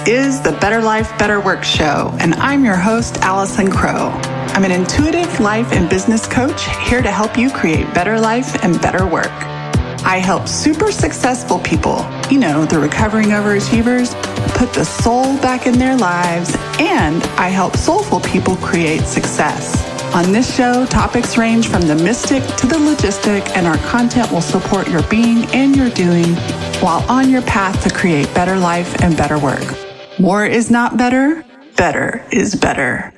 is the Better Life, Better Work show, and I'm your host, Allison Crow. I'm an intuitive life and business coach here to help you create better life and better work. I help super successful people, the recovering overachievers, put the soul back in their lives, and I help soulful people create success. On this show, topics range from the mystic to the logistic, and our content will support your being and your doing while on your path to create better life and better work. More is not better. Better is better.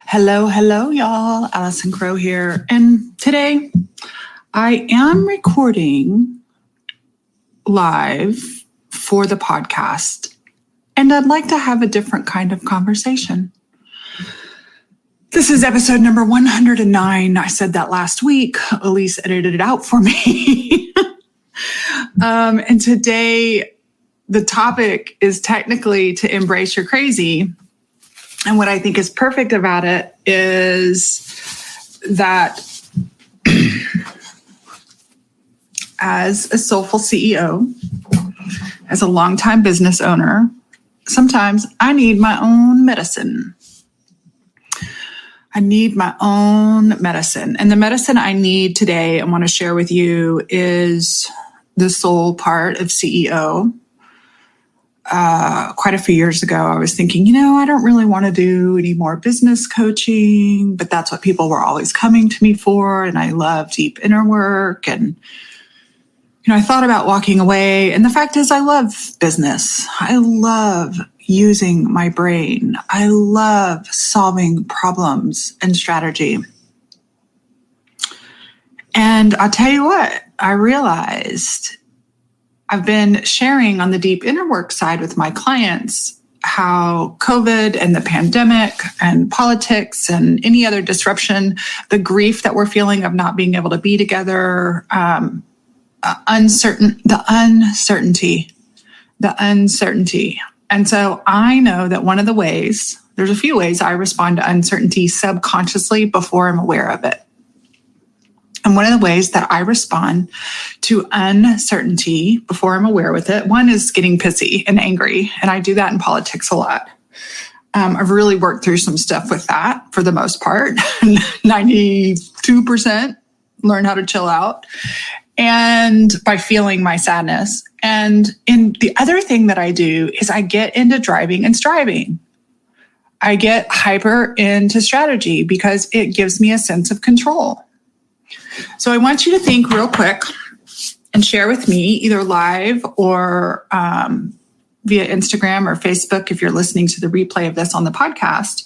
Hello, y'all. Allison Crow here. And today I am recording live for the podcast, and I'd like to have a different kind of conversation. This is episode number 109. I said that last week. Elise edited it out for me. And today, the topic is technically to embrace your crazy. And what I think is perfect about it is that as a soulful CEO, as a longtime business owner, sometimes I need my own medicine. And the medicine I need today, I want to share with you, is the soul part of CEO. Quite a few years ago, I was thinking, I don't really want to do any more business coaching, but that's what people were always coming to me for. And I love deep inner work. And, I thought about walking away. And the fact is, I love business. I love using my brain. I love solving problems and strategy. And I'll tell you what, I realized I've been sharing on the deep inner work side with my clients how COVID and the pandemic and politics and any other disruption, the grief that we're feeling of not being able to be together, the uncertainty. And so I know that one of the ways, there's a few ways I respond to uncertainty subconsciously before I'm aware of it. And one of the ways that I respond to uncertainty before I'm aware with it, one is getting pissy and angry. And I do that in politics a lot. I've really worked through some stuff with that for the most part. 92% learn how to chill out, and by feeling my sadness. And the other thing that I do is I get into driving and striving. I get hyper into strategy because it gives me a sense of control. So I want you to think real quick and share with me, either live or via Instagram or Facebook, if you're listening to the replay of this on the podcast.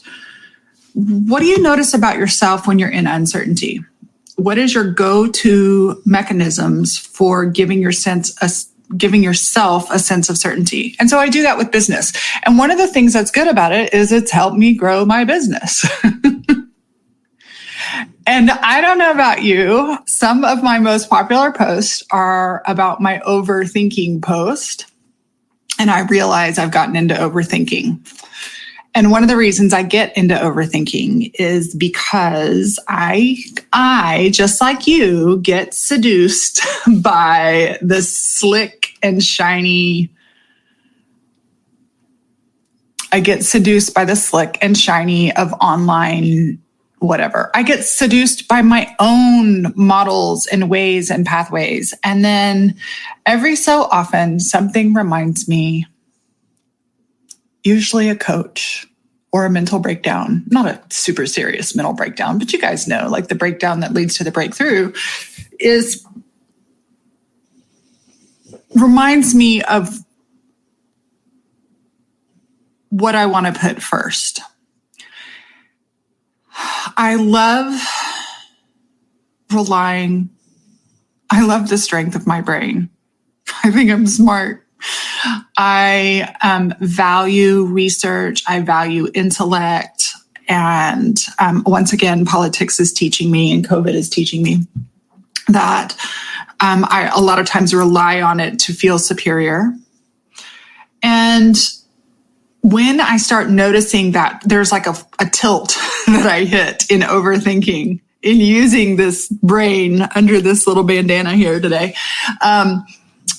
What do you notice about yourself when you're in uncertainty? What is your go-to mechanisms for giving yourself a sense of certainty? And so I do that with business. And one of the things that's good about it is it's helped me grow my business. And I don't know about you, some of my most popular posts are about my overthinking post. And I realize I've gotten into overthinking. And one of the reasons I get into overthinking is because I, just like you, get seduced by the slick and shiny. I get seduced by the slick and shiny of online whatever. I get seduced by my own models and ways and pathways. And then every so often, something reminds me, usually a coach or a mental breakdown, not a super serious mental breakdown, but you guys know, like the breakdown that leads to the breakthrough, reminds me of what I want to put first. I love the strength of my brain. I think I'm smart. I value research. I value intellect. And once again, politics is teaching me, and COVID is teaching me that I a lot of times rely on it to feel superior. And when I start noticing that there's like a tilt that I hit in overthinking, in using this brain under this little bandana here today,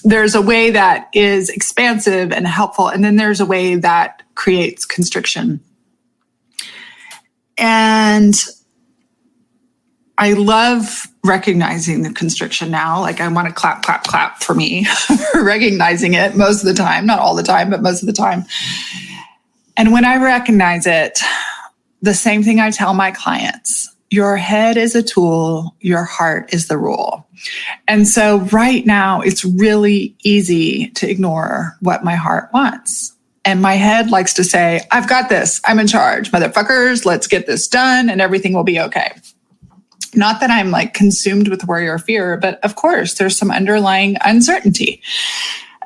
there's a way that is expansive and helpful, and then there's a way that creates constriction. And I love recognizing the constriction now. Like, I want to clap, clap, clap for me for recognizing it most of the time, not all the time, but most of the time. And when I recognize it, the same thing I tell my clients, your head is a tool, your heart is the rule. And so right now, it's really easy to ignore what my heart wants. And my head likes to say, I've got this. I'm in charge. Motherfuckers, let's get this done and everything will be okay. Not that I'm like consumed with worry or fear, but of course, there's some underlying uncertainty.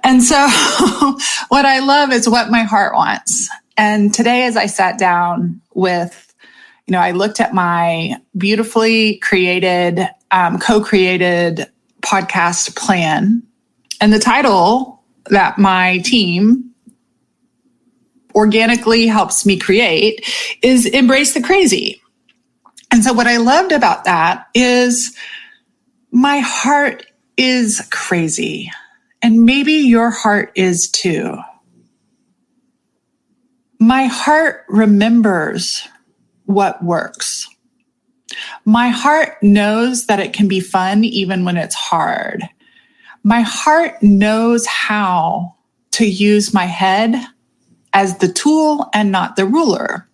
And so what I love is what my heart wants. And today, as I sat down with, I looked at my beautifully created, co-created podcast plan, and the title that my team organically helps me create is Embrace the Crazy. And so what I loved about that is my heart is crazy, and maybe your heart is too. My heart remembers what works. My heart knows that it can be fun even when it's hard. My heart knows how to use my head as the tool and not the ruler.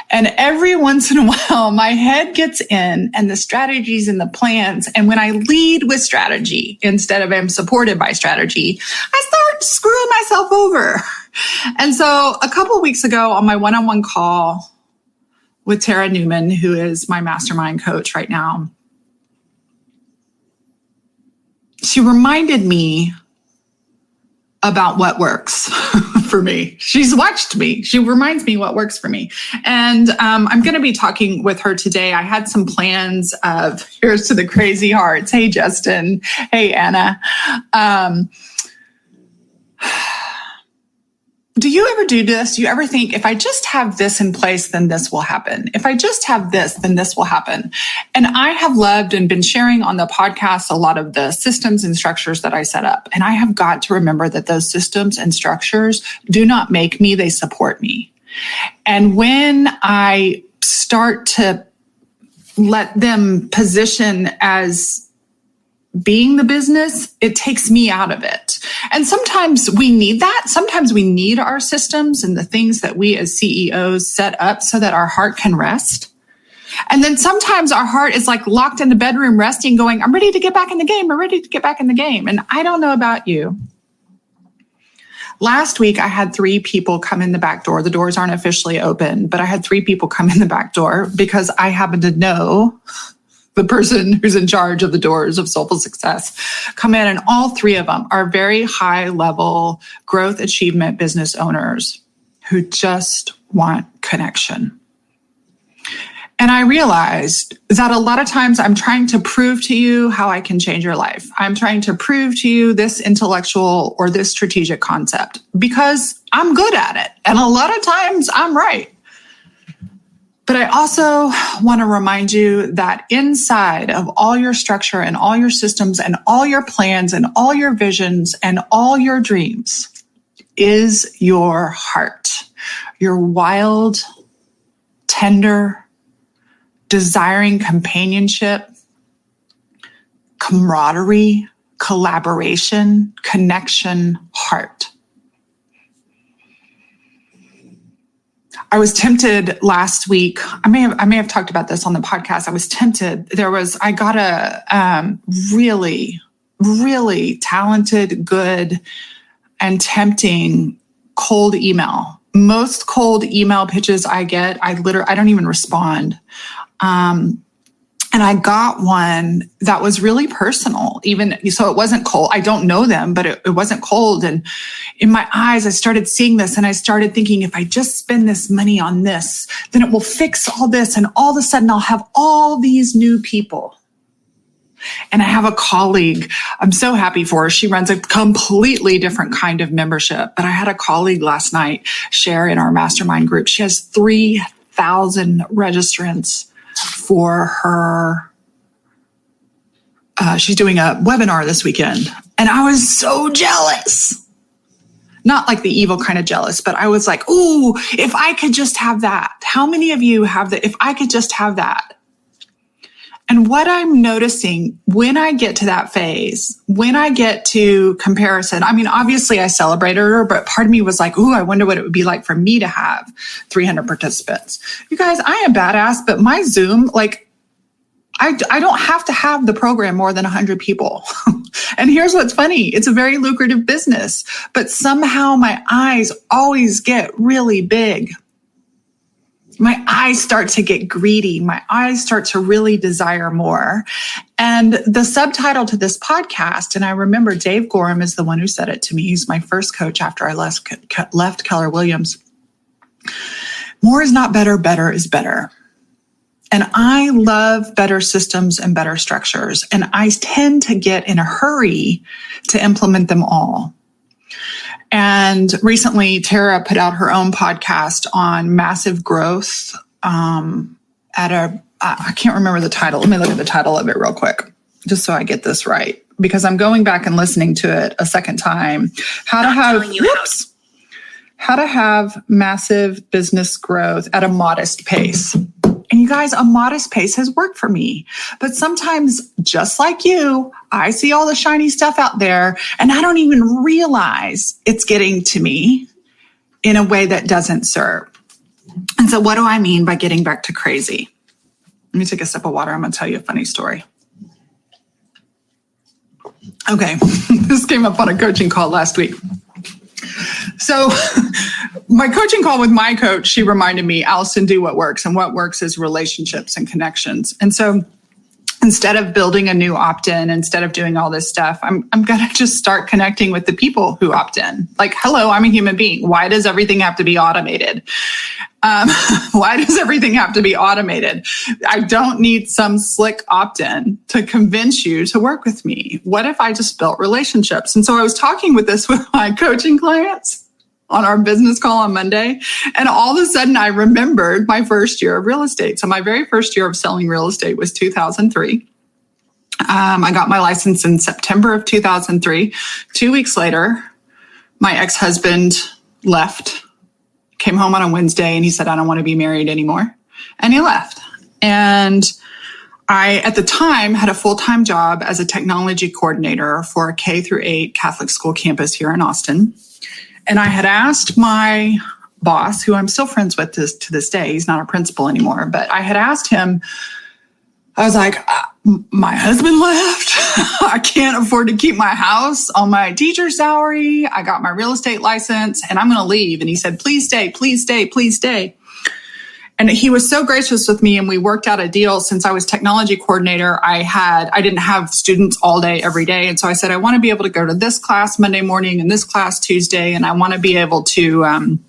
And every once in a while, my head gets in and the strategies and the plans. And when I lead with strategy instead of am supported by strategy, I start screwing myself over. And so a couple of weeks ago on my one-on-one call with Tara Newman, who is my mastermind coach right now, she reminded me about what works for me. She's watched me. She reminds me what works for me. And I'm going to be talking with her today. I had some plans of here's to the crazy hearts. Hey, Justin. Hey, Anna. Do you ever do this? Do you ever think, if I just have this in place, then this will happen? If I just have this, then this will happen. And I have loved and been sharing on the podcast a lot of the systems and structures that I set up. And I have got to remember that those systems and structures do not make me, they support me. And when I start to let them position as being the business, it takes me out of it. And sometimes we need that. Sometimes we need our systems and the things that we as CEOs set up so that our heart can rest. And then sometimes our heart is like locked in the bedroom resting, going, I'm ready to get back in the game. I'm ready to get back in the game. And I don't know about you. Last week, I had 3 people come in the back door. The doors aren't officially open, but I had 3 people come in the back door because I happen to know the person who's in charge of the doors of Soulful Success come in, and all 3 of them are very high level growth achievement business owners who just want connection. And I realized that a lot of times I'm trying to prove to you how I can change your life. I'm trying to prove to you this intellectual or this strategic concept because I'm good at it. And a lot of times I'm right. But I also want to remind you that inside of all your structure and all your systems and all your plans and all your visions and all your dreams is your heart, your wild, tender, desiring companionship, camaraderie, collaboration, connection, heart. I was tempted last week. I may have talked about this on the podcast. I was tempted. I got a really, really talented, good, and tempting cold email. Most cold email pitches I get, I don't even respond. And I got one that was really personal, even so it wasn't cold. I don't know them, but it wasn't cold. And in my eyes, I started seeing this and I started thinking, if I just spend this money on this, then it will fix all this. And all of a sudden I'll have all these new people. And I have a colleague I'm so happy for her. She runs a completely different kind of membership. But I had a colleague last night share in our mastermind group. She has 3,000 registrants for her. She's doing a webinar this weekend. And I was so jealous. Not like the evil kind of jealous, but I was like, ooh, if I could just have that. How many of you have that? If I could just have that. And what I'm noticing when I get to that phase, when I get to comparison, I mean, obviously I celebrated her, but part of me was like, ooh, I wonder what it would be like for me to have 300 participants. You guys, I am badass, but my Zoom, like, I don't have to have the program more than 100 people. And here's what's funny. It's a very lucrative business, but somehow my eyes always get really big. My eyes start to get greedy. My eyes start to really desire more. And the subtitle to this podcast, and I remember Dave Gorham is the one who said it to me. He's my first coach after I left Keller Williams. More is not better, better is better. And I love better systems and better structures. And I tend to get in a hurry to implement them all. And recently, Tara put out her own podcast on massive growth I can't remember the title. Let me look at the title of it real quick, just so I get this right, because I'm going back and listening to it a second time. How to have massive business growth at a modest pace. And you guys, a modest pace has worked for me. But sometimes, just like you, I see all the shiny stuff out there and I don't even realize it's getting to me in a way that doesn't serve. And so what do I mean by getting back to crazy? Let me take a sip of water. I'm going to tell you a funny story. Okay, this came up on a coaching call last week. So my coaching call with my coach, she reminded me, Allison, do what works. And what works is relationships and connections. And so instead of building a new opt-in, instead of doing all this stuff, I'm going to just start connecting with the people who opt in. Like, hello, I'm a human being. Why does everything have to be automated? Why does everything have to be automated? I don't need some slick opt-in to convince you to work with me. What if I just built relationships? And so I was talking with my coaching clients on our business call on Monday. And all of a sudden I remembered my first year of real estate. So my very first year of selling real estate was 2003. I got my license in September of 2003. 2 weeks later, my ex-husband left, came home on a Wednesday, and he said, I don't want to be married anymore. And he left. And I, at the time, had a full-time job as a technology coordinator for a K through 8 Catholic school campus here in Austin. And I had asked my boss, who I'm still friends with to this day, he's not a principal anymore, but I had asked him, I was like, my husband left. I can't afford to keep my house on my teacher's salary. I got my real estate license and I'm going to leave. And he said, please stay, please stay, please stay. And he was so gracious with me, and we worked out a deal. Since I was technology coordinator, I didn't have students all day, every day. And so I said, I want to be able to go to this class Monday morning and this class Tuesday. And I want to be able to,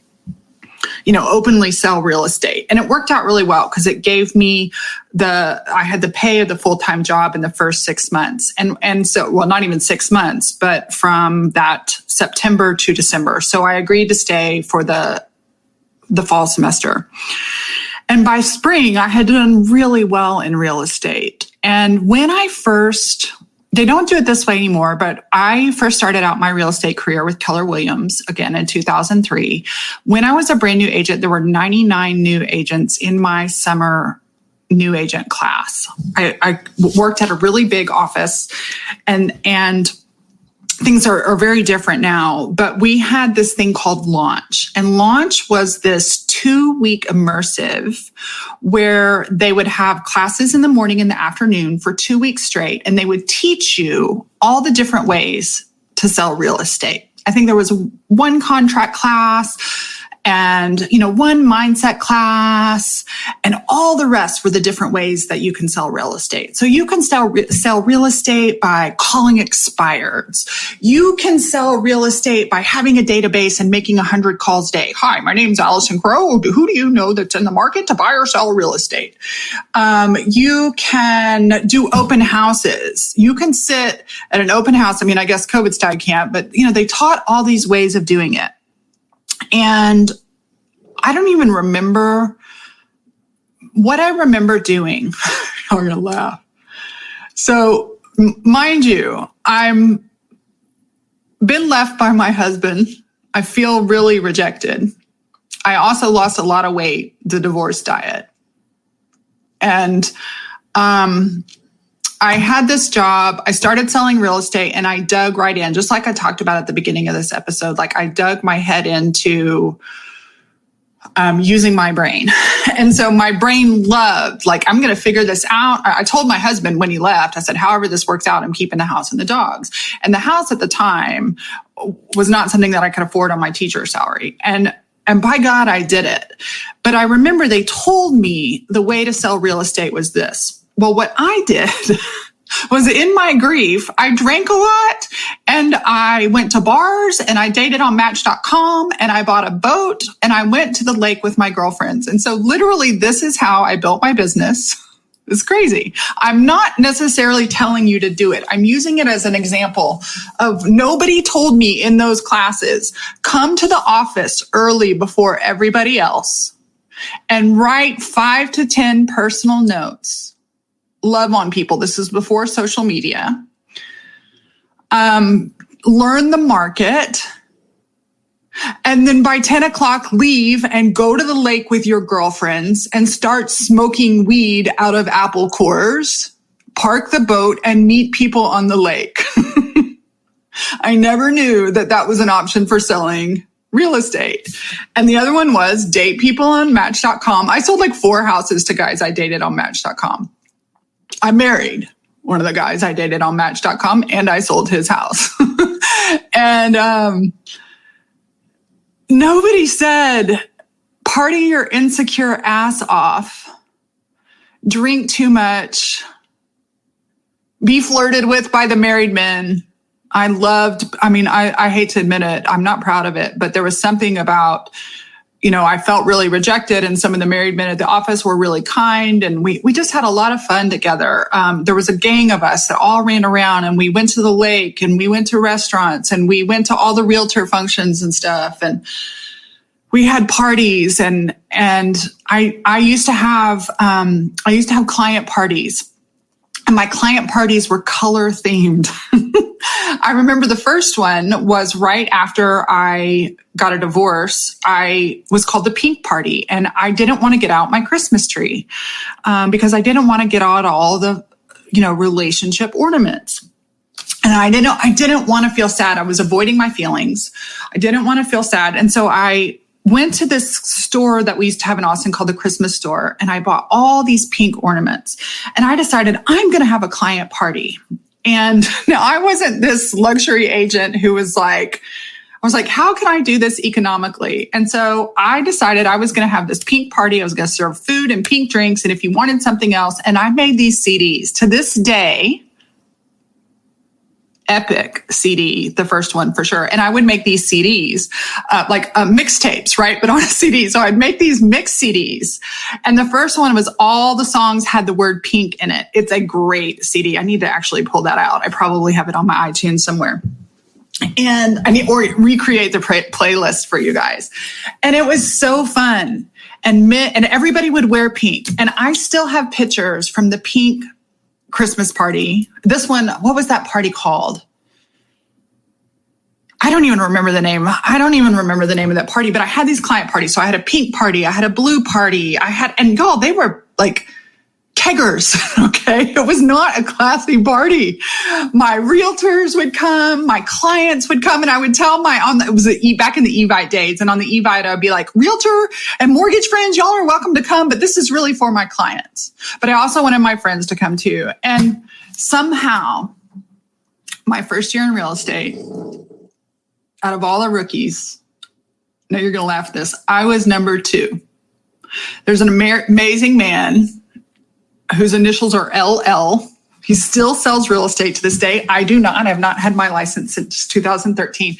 openly sell real estate. And it worked out really well because it gave me I had the pay of the full-time job in the first 6 months. And so, well, not even 6 months, but from that September to December. So I agreed to stay for the fall semester. And by spring, I had done really well in real estate. And when they don't do it this way anymore, but I first started out my real estate career with Keller Williams, again, in 2003. When I was a brand new agent, there were 99 new agents in my summer new agent class. I worked at a really big office, and things are very different now, but we had this thing called Launch. And Launch was this 2-week immersive where they would have classes in the morning and the afternoon for 2 weeks straight. And they would teach you all the different ways to sell real estate. I think there was one contract class and, one mindset class, and all the rest were the different ways that you can sell real estate. So you can sell real estate by calling expireds. You can sell real estate by having a database and making 100 calls a day. Hi, my name's Allison Crow. Who do you know that's in the market to buy or sell real estate? You can do open houses. You can sit at an open house. I mean, I guess COVID style can't, but they taught all these ways of doing it. And I don't even remember what I remember doing. You're going to laugh. So mind you, I'm been left by my husband. I feel really rejected. I also lost a lot of weight, the divorce diet. And I had this job. I started selling real estate and I dug right in, just like I talked about at the beginning of this episode. Like I dug my head into using my brain. And so my brain loved, like, I'm going to figure this out. I told my husband when he left, I said, however this works out, I'm keeping the house and the dogs. And the house at the time was not something that I could afford on my teacher salary. And by God, I did it. But I remember they told me the way to sell real estate was this. Well, what I did was in my grief, I drank a lot and I went to bars and I dated on Match.com and I bought a boat and I went to the lake with my girlfriends. And so literally this is how I built my business. It's crazy. I'm not necessarily telling you to do it. I'm using it as an example of nobody told me in those classes, come to the office early before everybody else and write 5 to 10 personal notes. Love on people. This is before social media. Learn the market. And then by 10 o'clock, leave and go to the lake with your girlfriends and start smoking weed out of apple cores. Park the boat and meet people on the lake. I never knew that that was an option for selling real estate. And the other one was date people on Match.com. I sold like 4 houses to guys I dated on Match.com. I married one of the guys I dated on Match.com and I sold his house. And nobody said, party your insecure ass off, drink too much, be flirted with by the married men. I hate to admit it, I'm not proud of it, but there was something about, I felt really rejected and some of the married men at the office were really kind and we just had a lot of fun together. There was a gang of us that all ran around and we went to the lake and we went to restaurants and we went to all the realtor functions and stuff. And we had parties and I used to have client parties. And my client parties were color themed. I remember the first one was right after I got a divorce. I was called the Pink Party, and I didn't want to get out my Christmas tree because I didn't want to get out all the, relationship ornaments. And I didn't want to feel sad. I was avoiding my feelings. I didn't want to feel sad. And so I went to this store that we used to have in Austin called the Christmas store. And I bought all these pink ornaments and I decided I'm going to have a client party. And now I wasn't this luxury agent who was like, how can I do this economically? And so I decided I was going to have this pink party. I was going to serve food and pink drinks. And if you wanted something else, and I made these CDs to this day. Epic CD, the first one for sure. And I would make these CDs, like mixtapes, right? But on a CD. So I'd make these mixed CDs. And the first one was all the songs had the word pink in it. It's a great CD. I need to actually pull that out. I probably have it on my iTunes somewhere. And or recreate the playlist for you guys. And it was so fun. And everybody would wear pink. And I still have pictures from the pink Christmas party. This one, what was that party called? I don't even remember the name. I don't even remember the name of that party, but I had these client parties. So I had a pink party. I had a blue party. And y'all, they were like keggers. Okay. It was not a classy party. My realtors would come, my clients would come, and I would tell it was back in the Evite days. And on the Evite, I'd be like, realtor and mortgage friends, y'all are welcome to come, but this is really for my clients. But I also wanted my friends to come too. And somehow my first year in real estate, out of all the rookies, now you're going to laugh at this, I was number 2. There's an amazing man whose initials are LL. He still sells real estate to this day. I do not. I have not had my license since 2013.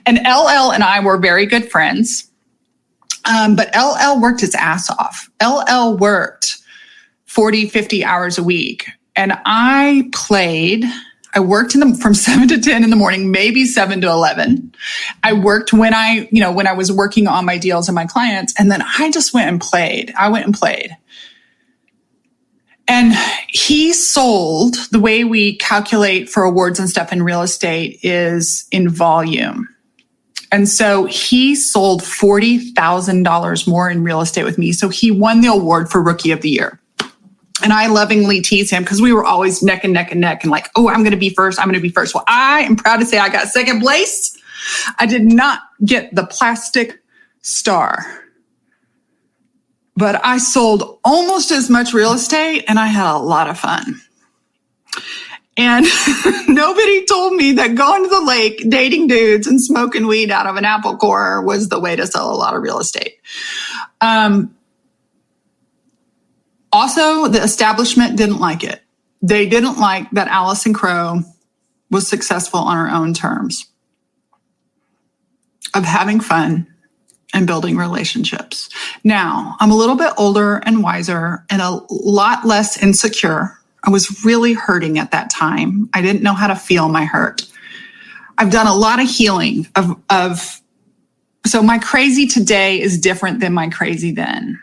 And LL and I were very good friends. But LL worked his ass off. LL worked 40, 50 hours a week. And I worked from 7 to 10 in the morning, maybe 7 to 11. I worked when I was working on my deals and my clients. And then I just went and played. And he sold, the way we calculate for awards and stuff in real estate is in volume. And so he sold $40,000 more in real estate with me. So he won the award for Rookie of the Year. And I lovingly tease him because we were always neck and neck and neck and like, oh, I'm going to be first. I'm going to be first. Well, I am proud to say I got second place. I did not get the plastic star, but I sold almost as much real estate and I had a lot of fun. And nobody told me that going to the lake, dating dudes, and smoking weed out of an apple core was the way to sell a lot of real estate. Also, the establishment didn't like it. They didn't like that Allison Crow was successful on her own terms of having fun and building relationships. Now, I'm a little bit older and wiser and a lot less insecure. I was really hurting at that time. I didn't know how to feel my hurt. I've done a lot of healing so my crazy today is different than my crazy then.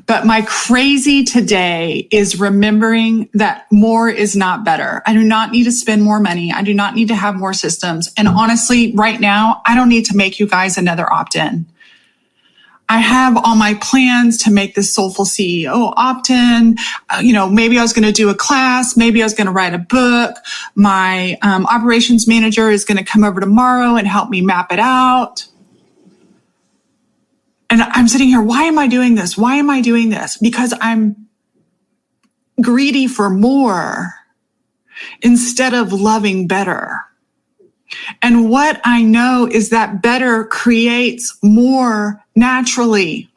But my crazy today is remembering that more is not better. I do not need to spend more money. I do not need to have more systems. And honestly, right now, I don't need to make you guys another opt-in. I have all my plans to make this Soulful CEO opt-in. Maybe I was going to do a class. Maybe I was going to write a book. My operations manager is going to come over tomorrow and help me map it out. And I'm sitting here, why am I doing this? Why am I doing this? Because I'm greedy for more instead of loving better. And what I know is that better creates more naturally.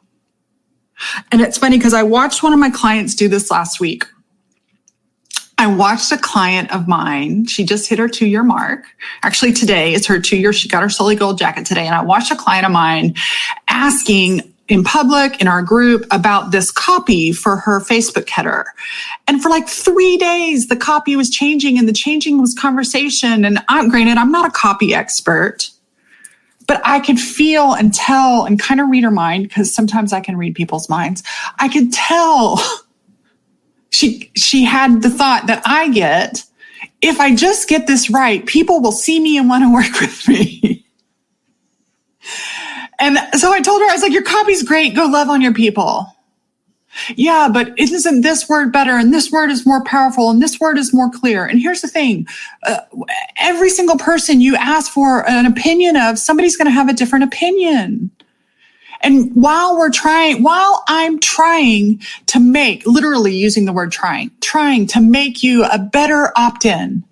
And it's funny because I watched one of my clients do this last week. I watched a client of mine. She just hit her 2-year mark. Actually, today is her 2 year. She got her Sully Gold jacket today. And I watched a client of mine asking in public in our group about this copy for her Facebook header. And for like 3 days, the copy was changing and the changing was conversation. And granted, I'm not a copy expert, but I could feel and tell and kind of read her mind because sometimes I can read people's minds. I could tell she had the thought that I get, if I just get this right, people will see me and want to work with me. And so I told her, I was like, your copy's great. Go love on your people. Yeah, but isn't this word better? And this word is more powerful. And this word is more clear. And here's the thing. Every single person you ask for an opinion of, somebody's going to have a different opinion. And while I'm trying to make, literally using the word trying to make you a better opt-in,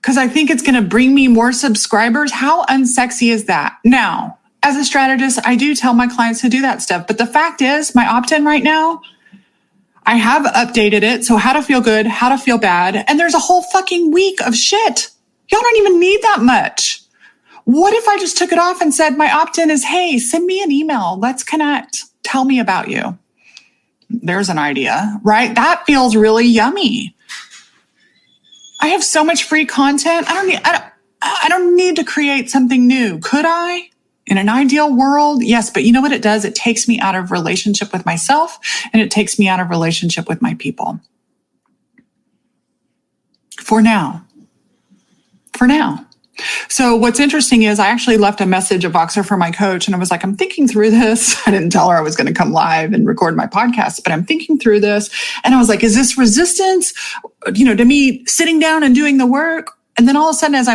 because I think it's going to bring me more subscribers. How unsexy is that? Now, as a strategist, I do tell my clients to do that stuff. But the fact is, my opt-in right now, I have updated it. So how to feel good, how to feel bad. And there's a whole fucking week of shit. Y'all don't even need that much. What if I just took it off and said my opt-in is, hey, send me an email. Let's connect. Tell me about you. There's an idea, right? That feels really yummy. I have so much free content. I don't need to create something new. Could I? In an ideal world, yes. But you know what it does? It takes me out of relationship with myself and it takes me out of relationship with my people. For now. So what's interesting is I actually left a message, a Voxer for my coach, and I was like, I'm thinking through this. I didn't tell her I was going to come live and record my podcast, but I'm thinking through this. And I was like, is this resistance, to me sitting down and doing the work? And then all of a sudden, as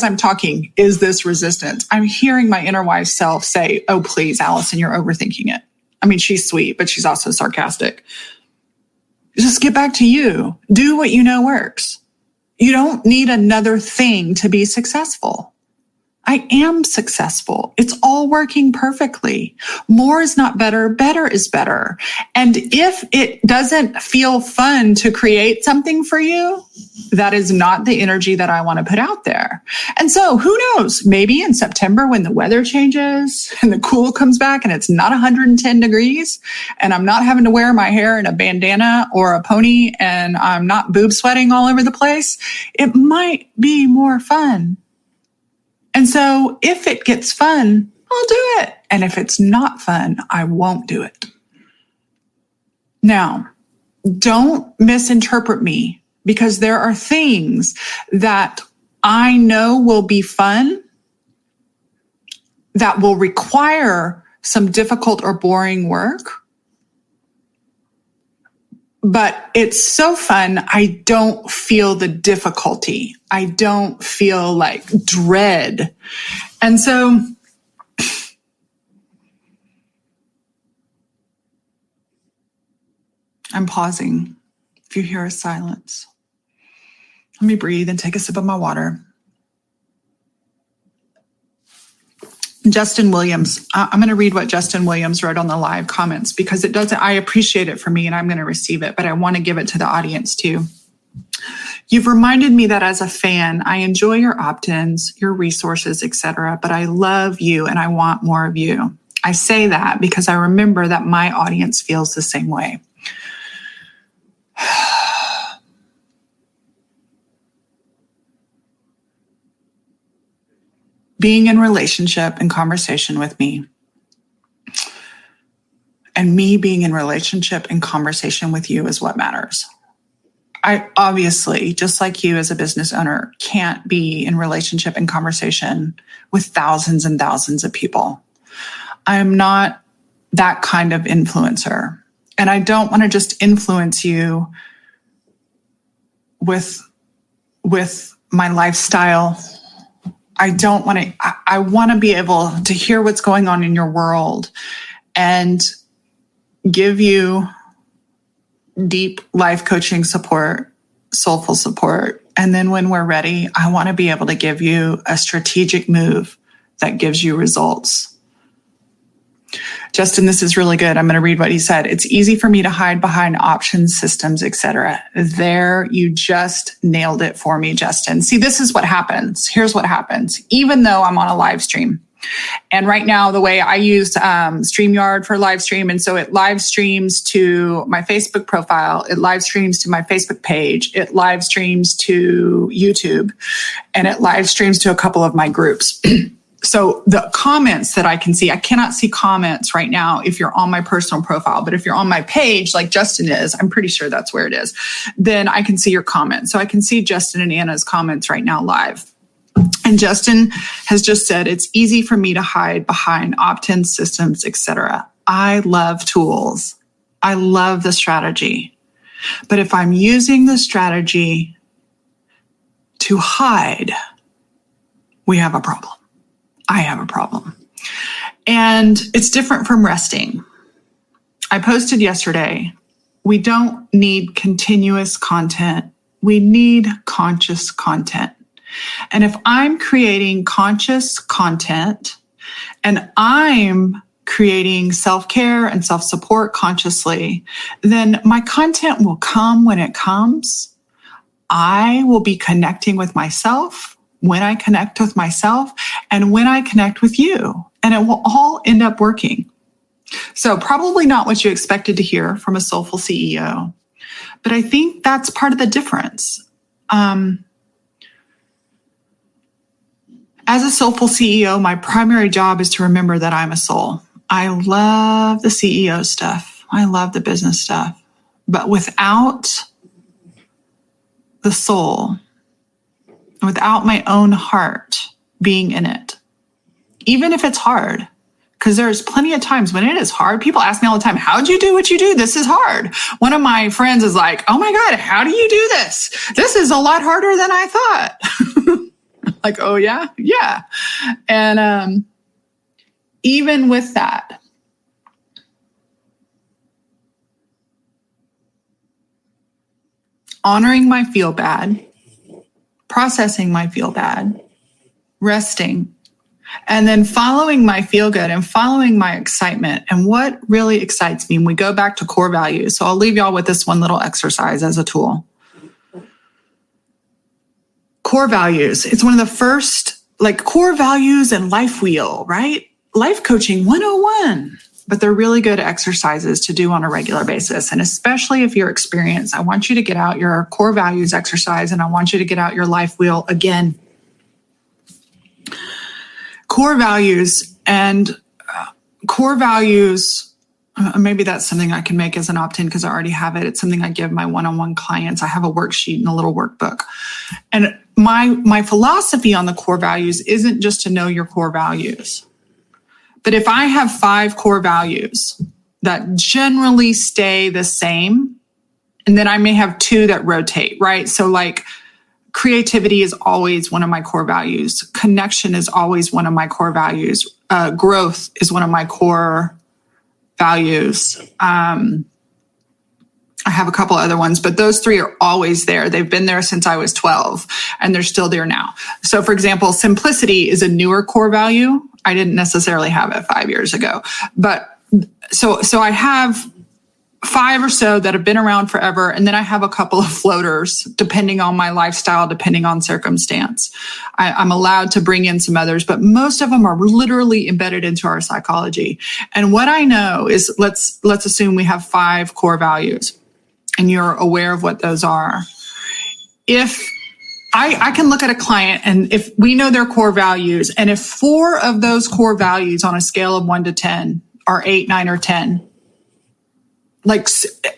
I'm talking, is this resistance? I'm hearing my inner wise self say, oh, please, Allison, you're overthinking it. I mean, she's sweet, but she's also sarcastic. Just get back to you. Do what you know works. You don't need another thing to be successful. I am successful. It's all working perfectly. More is not better. Better is better. And if it doesn't feel fun to create something for you, that is not the energy that I want to put out there. And so who knows, maybe in September when the weather changes and the cool comes back and it's not 110 degrees and I'm not having to wear my hair in a bandana or a pony and I'm not boob sweating all over the place, it might be more fun. And so if it gets fun, I'll do it. And if it's not fun, I won't do it. Now, don't misinterpret me, because there are things that I know will be fun that will require some difficult or boring work. But it's so fun, I don't feel the difficulty. I don't feel like dread. And so I'm pausing. If you hear a silence, let me breathe and take a sip of my water. Justin Williams. I'm going to read what Justin Williams wrote on the live comments, because it doesn't, I appreciate it for me and I'm going to receive it, but I want to give it to the audience too. You've reminded me that as a fan, I enjoy your opt-ins, your resources, etc., but I love you and I want more of you. I say that because I remember that my audience feels the same way. Being in relationship and conversation with me, and me being in relationship and conversation with you is what matters. I obviously, just like you as a business owner, can't be in relationship and conversation with thousands and thousands of people. I am not that kind of influencer. And I don't want to just influence you with my lifestyle. I don't want to, I want to be able to hear what's going on in your world and give you deep life coaching support, soulful support. And then when we're ready, I want to be able to give you a strategic move that gives you results. Justin, this is really good. I'm going to read what he said. It's easy for me to hide behind options, systems, etc. There, you just nailed it for me, Justin. See, this is what happens. Here's what happens. Even though I'm on a live stream, and right now the way I use StreamYard for live stream, and so it live streams to my Facebook profile, it live streams to my Facebook page, it live streams to YouTube, and it live streams to a couple of my groups. So the comments that I can see, I cannot see comments right now if you're on my personal profile, but if you're on my page like Justin is, I'm pretty sure that's where it is, then I can see your comments. So I can see Justin and Anna's comments right now live. And Justin has just said, it's easy for me to hide behind opt-in systems, etc. I love tools. I love the strategy. But if I'm using the strategy to hide, we have a problem. I have a problem. And it's different from resting. I posted yesterday, we don't need continuous content. We need conscious content. And if I'm creating conscious content and I'm creating self-care and self-support consciously, then my content will come when it comes. I will be connecting with myself when I connect with myself and when I connect with you, and it will all end up working. So probably not what you expected to hear from a soulful CEO, but I think that's part of the difference. As a soulful CEO, my primary job is to remember that I'm a soul. I love the CEO stuff. I love the business stuff, but without the soul, without my own heart being in it, even if it's hard, because there's plenty of times when it is hard. People ask me all the time, how'd you do what you do? This is hard. One of my friends is like, oh my God, how do you do this? This is a lot harder than I thought. Like, oh yeah? Yeah. And even with that, honoring my feel bad, processing my feel bad, resting, and then following my feel good and following my excitement. And what really excites me, and we go back to core values. So I'll leave y'all with this one little exercise as a tool. Core values. It's one of the first, like core values and life wheel, right? Life coaching 101. But they're really good exercises to do on a regular basis. And especially if you're experienced, I want you to get out your core values exercise and I want you to get out your life wheel again. Core values and core values maybe that's something I can make as an opt-in because I already have it. It's something I give my one-on-one clients. I have a worksheet and a little workbook. And my philosophy on the core values isn't just to know your core values. But if I have 5 core values that generally stay the same, and then I may have 2 that rotate, right? So like creativity is always one of my core values. Connection is always one of my core values. Growth is one of my core values. I have a couple other ones, but those 3 are always there. They've been there since I was 12 and they're still there now. So for example, simplicity is a newer core value. I didn't necessarily have it 5 years ago, but so I have 5 or so that have been around forever. And then I have a couple of floaters, depending on my lifestyle, depending on circumstance. I'm allowed to bring in some others, but most of them are literally embedded into our psychology. And what I know is, let's assume we have 5 core values and you're aware of what those are. If I can look at a client and if we know their core values, and if 4 of those core values on a scale of 1 to 10 are 8, 9, or 10, like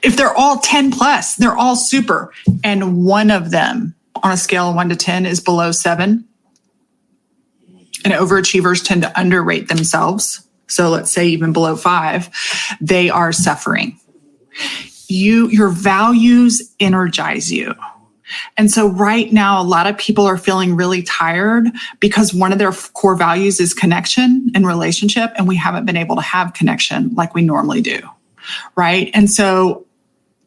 if they're all 10 plus, they're all super. And one of them on a scale of 1 to 10 is below 7. And overachievers tend to underrate themselves. So let's say even below 5, they are suffering. Your values energize you. And so right now, a lot of people are feeling really tired because one of their core values is connection and relationship. And we haven't been able to have connection like we normally do. Right. And so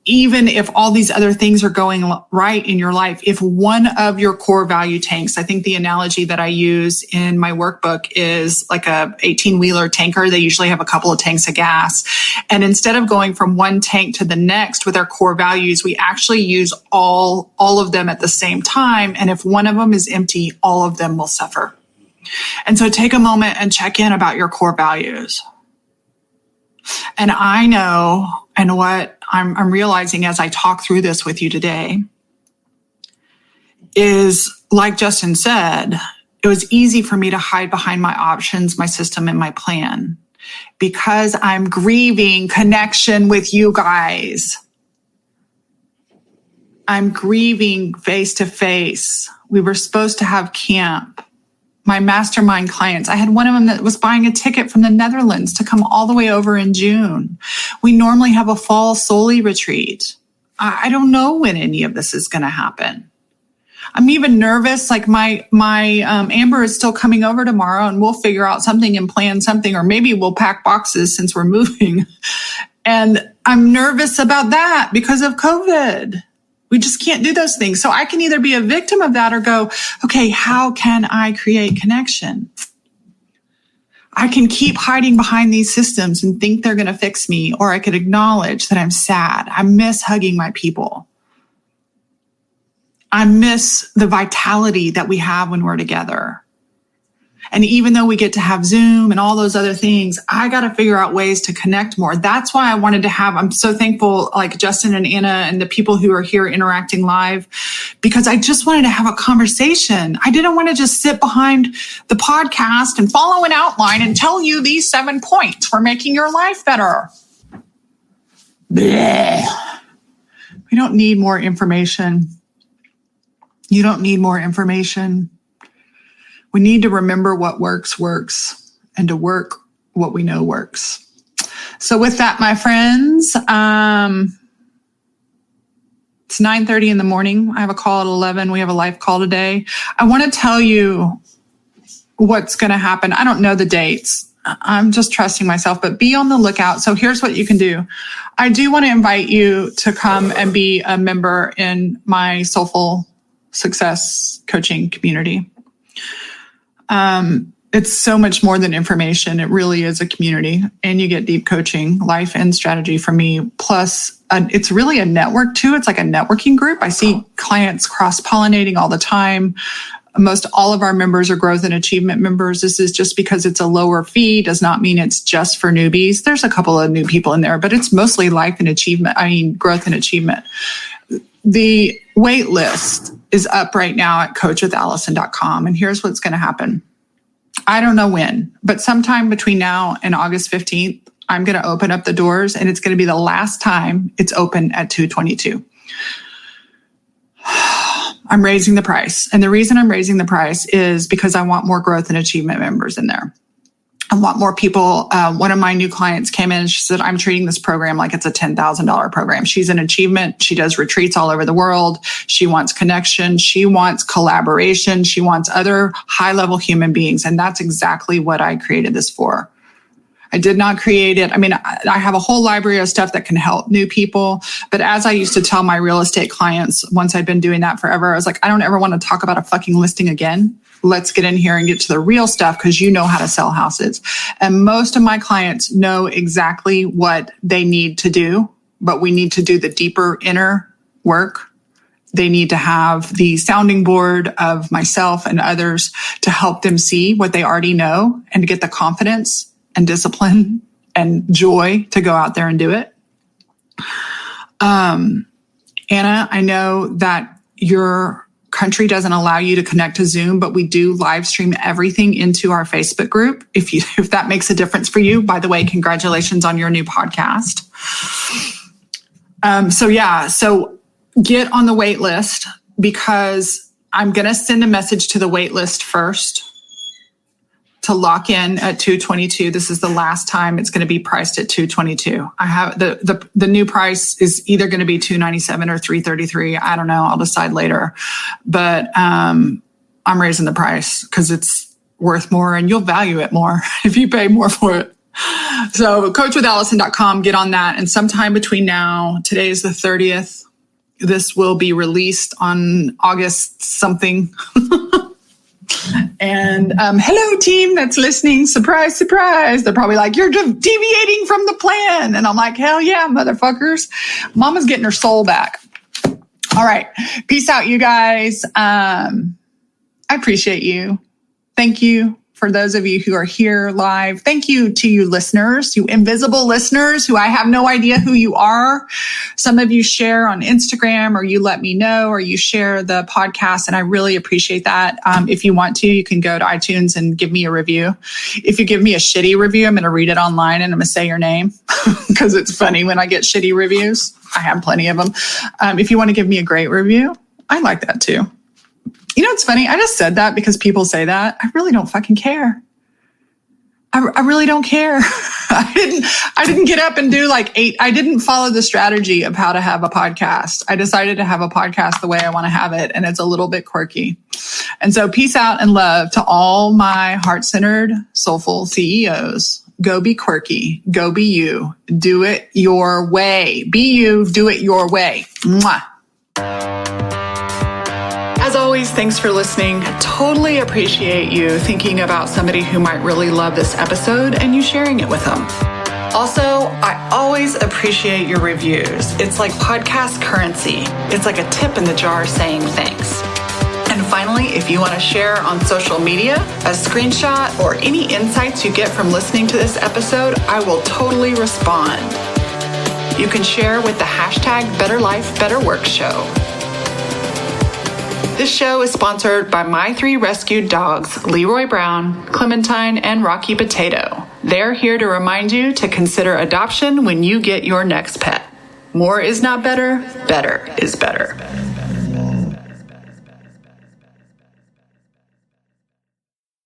even if all these other things are going right in your life, if one of your core value tanks, I think the analogy that I use in my workbook is like a 18-wheeler tanker. They usually have a couple of tanks of gas. And instead of going from one tank to the next with our core values, we actually use all of them at the same time. And if one of them is empty, all of them will suffer. And so take a moment and check in about your core values. And I know, and what I'm realizing as I talk through this with you today is, like Justin said, it was easy for me to hide behind my options, my system, and my plan because I'm grieving connection with you guys. I'm grieving face to face. We were supposed to have camp. My mastermind clients, I had one of them that was buying a ticket from the Netherlands to come all the way over in June. We normally have a fall Soli retreat. I don't know when any of this is going to happen. I'm even nervous. Like my Amber is still coming over tomorrow and we'll figure out something and plan something, or maybe we'll pack boxes since we're moving. And I'm nervous about that because of COVID. We just can't do those things. So I can either be a victim of that or go, okay, how can I create connection? I can keep hiding behind these systems and think they're going to fix me, or I could acknowledge that I'm sad. I miss hugging my people. I miss the vitality that we have when we're together. And even though we get to have Zoom and all those other things, I got to figure out ways to connect more. That's why I wanted to I'm so thankful, like Justin and Anna and the people who are here interacting live, because I just wanted to have a conversation. I didn't want to just sit behind the podcast and follow an outline and tell you these 7 points for making your life better. Blech. We don't need more information. You don't need more information. We need to remember what works, and to work what we know works. So with that, my friends, it's 9:30 in the morning. I have a call at 11. We have a live call today. I want to tell you what's going to happen. I don't know the dates. I'm just trusting myself, but be on the lookout. So here's what you can do. I do want to invite you to come and be a member in my Soulful Success coaching community. It's so much more than information. It really is a community, and you get deep coaching, life and strategy from me. Plus, it's really a network too. It's like a networking group. I see clients cross-pollinating all the time. Most all of our members are growth and achievement members. This is just because it's a lower fee does not mean it's just for newbies. There's a couple of new people in there, but it's mostly life and achievement. Growth and achievement. The wait list is up right now at coachwithallison.com. And here's what's going to happen. I don't know when, but sometime between now and August 15th, I'm going to open up the doors, and it's going to be the last time it's open at 222. I'm raising the price. And the reason I'm raising the price is because I want more growth and achievement members in there. I want more people. One of my new clients came in and she said, I'm treating this program like it's a $10,000 program. She's an achievement. She does retreats all over the world. She wants connection. She wants collaboration. She wants other high-level human beings. And that's exactly what I created this for. I did not create it. I mean, I have a whole library of stuff that can help new people. But as I used to tell my real estate clients, once I'd been doing that forever, I was like, I don't ever want to talk about a fucking listing again. Let's get in here and get to the real stuff because you know how to sell houses. And most of my clients know exactly what they need to do, but we need to do the deeper inner work. They need to have the sounding board of myself and others to help them see what they already know and to get the confidence and discipline and joy to go out there and do it. Anna, I know that your country doesn't allow you to connect to Zoom, but we do live stream everything into our Facebook group. If that makes a difference for you, by the way, congratulations on your new podcast. So get on the wait list because I'm going to send a message to the wait list first to lock in at 222. This is the last time it's going to be priced at 222. I have the new price is either going to be 297 or 333. I don't know. I'll decide later. But I'm raising the price because it's worth more and you'll value it more if you pay more for it. So coachwithallison.com, get on that. And sometime between now, today is the 30th. This will be released on August something. And hello, team that's listening. Surprise, surprise. They're probably like, you're deviating from the plan. And I'm like, hell yeah, motherfuckers. Mama's getting her soul back. All right. Peace out, you guys. I appreciate you. Thank you. For those of you who are here live, thank you to you listeners, you invisible listeners who I have no idea who you are. Some of you share on Instagram or you let me know or you share the podcast. And I really appreciate that. If you want to, you can go to iTunes and give me a review. If you give me a shitty review, I'm going to read it online and I'm going to say your name because it's funny when I get shitty reviews. I have plenty of them. If you want to give me a great review, I like that too. You know, it's funny. I just said that because people say that. I really don't fucking care. I really don't care. I didn't get up and do like 8. I didn't follow the strategy of how to have a podcast. I decided to have a podcast the way I want to have it. And it's a little bit quirky. And so peace out and love to all my heart-centered, soulful CEOs. Go be quirky. Go be you. Do it your way. Be you. Do it your way. Mwah. As always, thanks for listening. Totally appreciate you thinking about somebody who might really love this episode and you sharing it with them. Also, I always appreciate your reviews. It's like podcast currency. It's like a tip in the jar saying thanks. And finally, if you want to share on social media, a screenshot or any insights you get from listening to this episode, I will totally respond. You can share with the hashtag Better Life, Better Work Show. This show is sponsored by my 3 rescued dogs, Leroy Brown, Clementine, and Rocky Potato. They're here to remind you to consider adoption when you get your next pet. More is not better, better is better.